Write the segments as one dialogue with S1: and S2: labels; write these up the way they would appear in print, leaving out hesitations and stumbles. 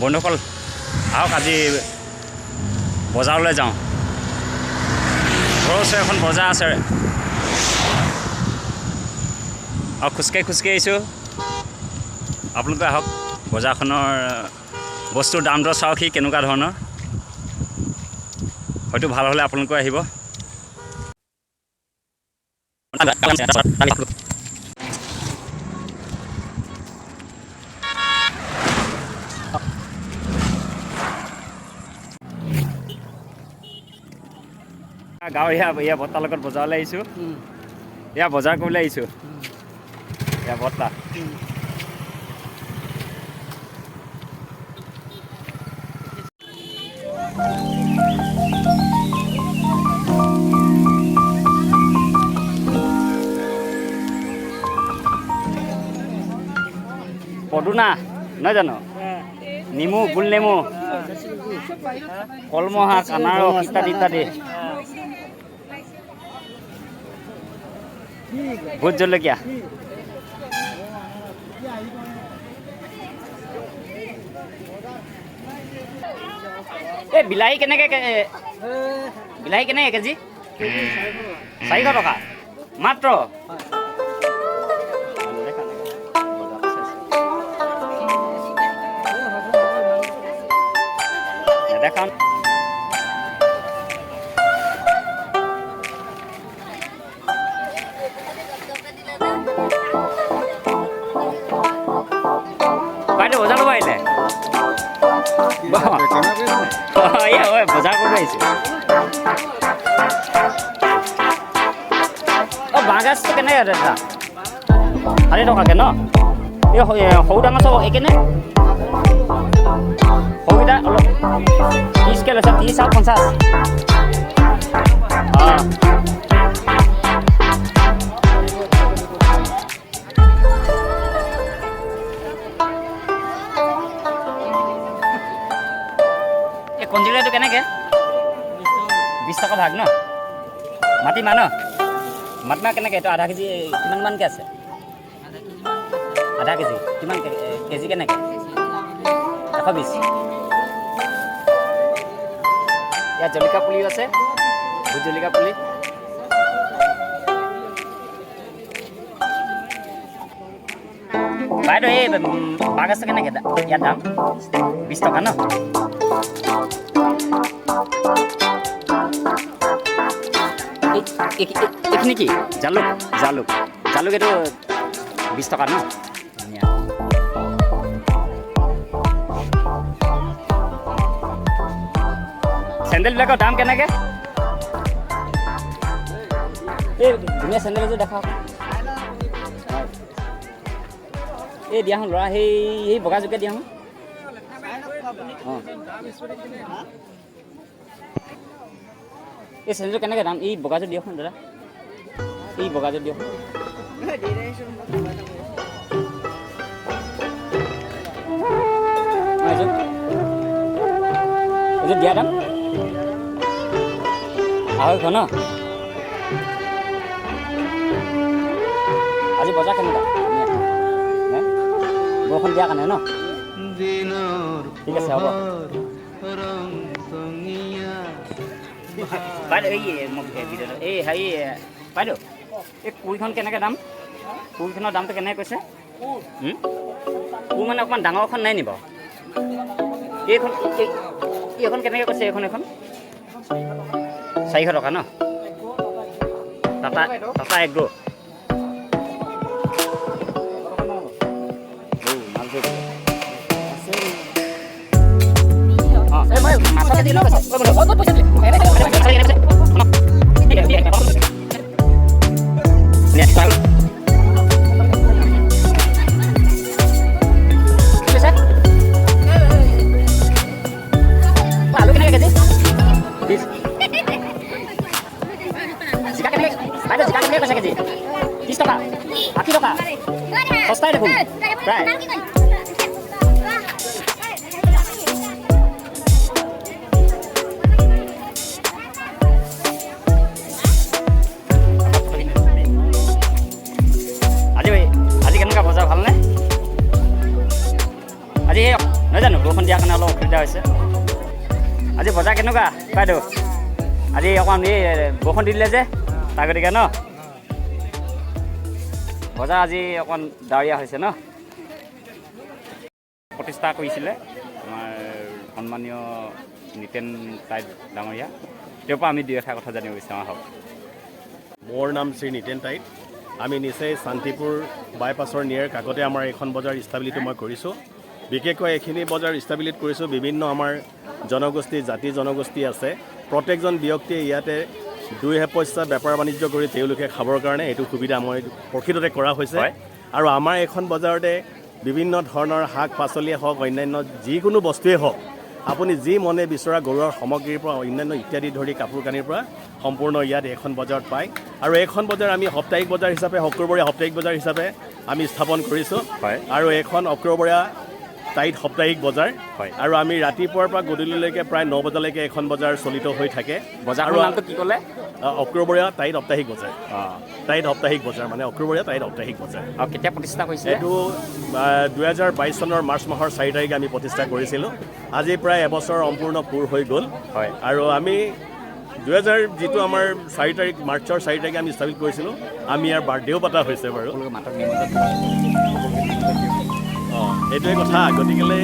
S1: বন্ধুসকল আহক আজি বজাৰলৈ যাওঁ। ঘৰৰ ওচৰত এখন বজাৰ আছে আৰু খোজকাঢ়ি আহিছোঁ। আপোনালোকে আহক বজাৰখনৰ বস্তুৰ দাম দৰ চাওক কেনেকুৱা ধৰণৰ। হয়তো ভাল হ'লে আপোনালোকে আহিব। গাঁৱৰ এয়া বৰ্তাৰ লগত বজাৰলৈ আহিছোঁ। এয়া বজাৰ কৰিবলৈ আহিছোঁ। এয়া বৰ্তা পদুনা নহয় জানো, নেমু, গোল নেমু, কলমৌ শাক, আনাৰস ইত্যাদি ইত্যাদি, ভোট জলকীয়া। এই বিলাহী কেনেকৈ কেজি? 400 টকা মাত্ৰ। দেখান বাইদেউ বজাৰ ল'ব আহিলে? বজাৰ কৰিব আহিছোঁ। বাঁহগাজটো কেনেকৈ দাদা? 4 টকাকৈ ন? এই সৰু ডাঙৰ চব একেনে? সৰুকেইটা অলপ 30কৈ লৈছে, 30 আৰু 50। অঁ এই কঞ্জিৰাটো কেনেকৈ? 20 টকা ভাগ ন? মাটিমাহ ন? মাটিমাহ কেনেকৈ? এইটো আধা কেজি কিমানমানকৈ আছে? আধা কেজি কিমান কেজি কেনেকৈ? 120। ইয়াত জলকীয়া পুলিও আছে, ভোট জলকীয়া পুলি। বাইদেউ এই বাঁহগাজটো কেনেকৈ? ইয়াৰ দাম 20 টকা ন? এইখিনি কি? জালুক এইটো 20 টকা ন? চেণ্ডেলবিলাকৰ দাম কেনেকৈ? এই ধুনীয়া চেণ্ডেল এযোৰ দেখাওক। এই দিয়া হওঁ ল'ৰা, সেই বগা জোকে দিয়া হওঁ। অঁ এই চেণ্ডেলযোৰ কেনেকৈ দাম? এই বগাযোৰ দিয়কচোন দাদা, এই বগাযোৰ দিয়ক। এইযোৰ দিয়া দাম 250 ন? আজি বজাৰ কেনেকুৱা? বৰষুণ দিয়াৰ কাৰণে ন? ঠিক আছে হ'ব। বাইদেউ এই হেৰি বাইদেউ এই কুৰিখন কেনেকৈ দাম? কুৰিখনৰ দামটো কেনেকৈ কৈছে? কুৰ মানে অকণমান ডাঙৰখন নাই নি বাৰু? এইখন কেনেকৈ কৈছে? এইখন 400 টকা ন? টাটা এগ্ৰো। সস্তাই দেখোন প্ৰায়। নহয় জানো বৰষুণ দিয়াৰ কাৰণে অলপ অসুবিধা হৈছে আজি বজাৰ কেনেকুৱা বাইদেউ আজি অকণ এই বৰষুণ দি দিলে যে তাৰ গতিকে ন বজাৰ আজি অকণ ডাৱৰীয়া হৈছে ন প্ৰতিষ্ঠা কৰিছিলে আমাৰ সন্মানীয় নিতেন টাইট ডাঙৰীয়া তেওঁৰ পৰা আমি দুই এষাৰ কথা জানিব বিচাৰোঁ আহক
S2: মোৰ নাম শ্ৰী নিতেন টাইট আমি নিচেই শান্তিপুৰ বাইপাছৰ নিয়াৰ কাষতে আমাৰ এইখন বজাৰ ষ্টাব্লিটো মই কৰিছোঁ বিশেষকৈ এইখিনি বজাৰ ষ্টাব্লিট কৰিছোঁ বিভিন্ন আমাৰ জনগোষ্ঠী জাতি জনগোষ্ঠী আছে প্ৰত্যেকজন ব্যক্তিয়ে ইয়াতে দুই পইচা বেপাৰ বাণিজ্য কৰি তেওঁলোকে খাবৰ কাৰণে এইটো সুবিধা মই প্ৰকৃততে কৰা হৈছে আৰু আমাৰ এইখন বজাৰতে বিভিন্ন ধৰণৰ শাক পাচলিয়ে হওক অন্যান্য যিকোনো বস্তুৱেই হওক আপুনি যি মনে বিচৰা গৰুৰ সামগ্ৰীৰ পৰা অন্যান্য ইত্যাদি ধৰি কাপোৰ কানিৰ পৰা সম্পূৰ্ণ ইয়াত এখন বজাৰত পায় আৰু এইখন বজাৰ আমি সাপ্তাহিক বজাৰ হিচাপে শুক্ৰবাৰীয়া সাপ্তাহিক বজাৰ হিচাপে আমি স্থাপন কৰিছোঁ আৰু এইখন শুক্ৰবাৰীয়া টাইট সাপ্তাহিক বজাৰ আৰু আমি ৰাতিপুৱাৰ পৰা গধূলিলৈকে প্ৰায় 9 বজালৈকে এখন বজাৰ চলিত হৈ থাকে
S1: বজাৰৰ নামটো কি ক'লে
S2: শুক্ৰবাৰীয়া টাইট সাপ্তাহিক বজাৰ টাইট সাপ্তাহিক বজাৰ মানে শুক্ৰবাৰীয়া টাইট সাপ্তাহিক বজাৰ
S1: আৰু কেতিয়া প্ৰতিষ্ঠা কৰিছে
S2: এইটো 2022 চনৰ মাৰ্চ মাহৰ 4 তাৰিখে আমি প্ৰতিষ্ঠা কৰিছিলোঁ আজি প্ৰায় এবছৰ সম্পূৰ্ণ পূৰ হৈ গ'ল আৰু আমি 2000 যিটো আমাৰ 4 তাৰিখ মাৰ্চৰ 4 তাৰিখে আমি ষ্টাৰ্ট কৰিছিলোঁ আমি ইয়াৰ বাৰ্থডেও পতা হৈছে বাৰু এইটোৱে কথা গতিকেলৈ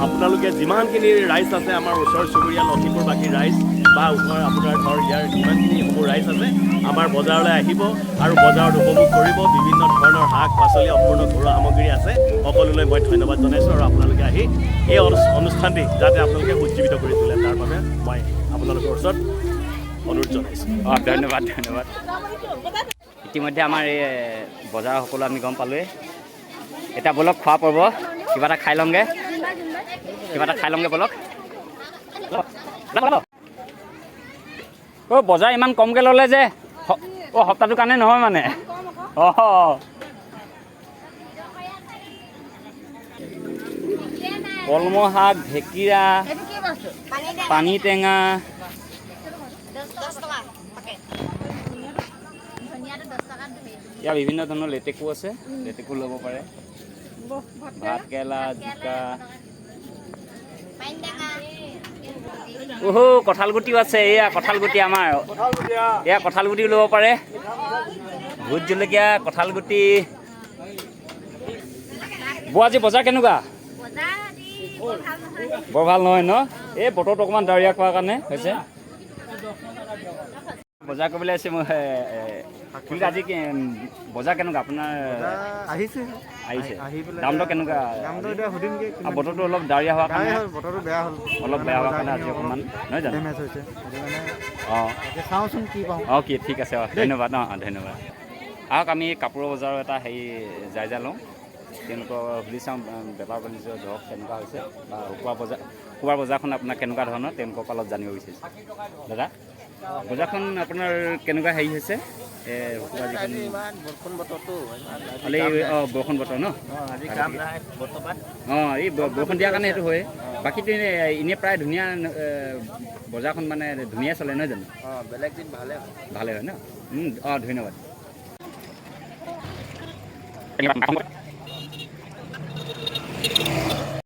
S2: আপোনালোকে যিমানখিনি ৰাইজ আছে আমাৰ ওচৰ চুবুৰীয়া লখিমপুৰবাসী ৰাইজ বা ওচৰ আপোনাৰ ধৰ ইয়াৰ যিমানখিনি সমূহ ৰাইজ আছে আমাৰ বজাৰলৈ আহিব আৰু বজাৰত উপভোগ কৰিব বিভিন্ন ধৰণৰ শাক পাচলি সম্পূৰ্ণ ঘৰুৱা সামগ্ৰী আছে সকলোলৈ মই ধন্যবাদ জনাইছোঁ আৰু আপোনালোকে আহি এই অনুষ্ঠানটি যাতে আপোনালোকে উজ্জীৱিত কৰি তোলে তাৰ বাবে মই আপোনালোকৰ ওচৰত অনুৰোধ জনাইছোঁ
S1: ধন্যবাদ ধন্যবাদ ইতিমধ্যে আমাৰ এই বজাৰ সকলো আমি গম পালোঁৱেই এতিয়া বলক খোৱা পৰ্ব কিবা এটা খাই লওঁগৈ বলক বজাৰ ইমান কমকৈ ল'লে যে সপ্তাহটোৰ কাৰণে নহয় মানে কলমৌ শাক ঢেকীয়া পানী টেঙা ইয়াৰ বিভিন্ন ধৰণৰ লেটেকু আছে লেটেকু ল'ব পাৰে ভাত কেৰেলা জিকা কঁঠাল গুটিও আছে এয়া কঁঠাল গুটি আমাৰ এয়া কঁঠাল গুটিও ল'ব পাৰে ভোট জলকীয়া কঁঠাল গুটি আজি বজাৰ কেনেকুৱা বৰ ভাল নহয় ন এই বতৰটো অকণমান ডাৱৰীয়া খোৱাৰ কাৰণে হৈছে বজাৰ কৰিবলৈ আছে মই আজি বজাৰ কেনেকুৱা আপোনাৰ আহিছে দামটো কেনেকুৱা বতৰটো অলপ ডাৱৰীয়া হোৱাৰ কাৰণে অলপ বেয়া হোৱাৰ কাৰণে আজি অকণমান নহয় জানো
S3: চাওঁচোন কি পাওঁ
S1: অ'কে ঠিক আছে ধন্যবাদ ধন্যবাদ আহক আমি কাপোৰৰ বজাৰৰ এটা হেৰি জায়জা লওঁ তেওঁলোকক সুধি চাওঁ বেপাৰ বাণিজ্য ধৰক কেনেকুৱা হৈছে বা শুকুৰবাৰ বজাৰখন আপোনাৰ কেনেকুৱা ধৰণৰ তেওঁলোকক অলপ জানিব বিচাৰিছোঁ দাদা বজাৰখন আপোনাৰ কেনেকুৱা হেৰি হৈছে বৰষুণ বতৰ ন এই বৰষুণ দিয়াৰ কাৰণে সেইটো হয় বাকীটো এনেই প্ৰায় ধুনীয়া বজাৰখন মানে ধুনীয়া চলে নহয় জানো
S3: বেলেগ দিন
S1: ভালে হয় ন ধন্যবাদ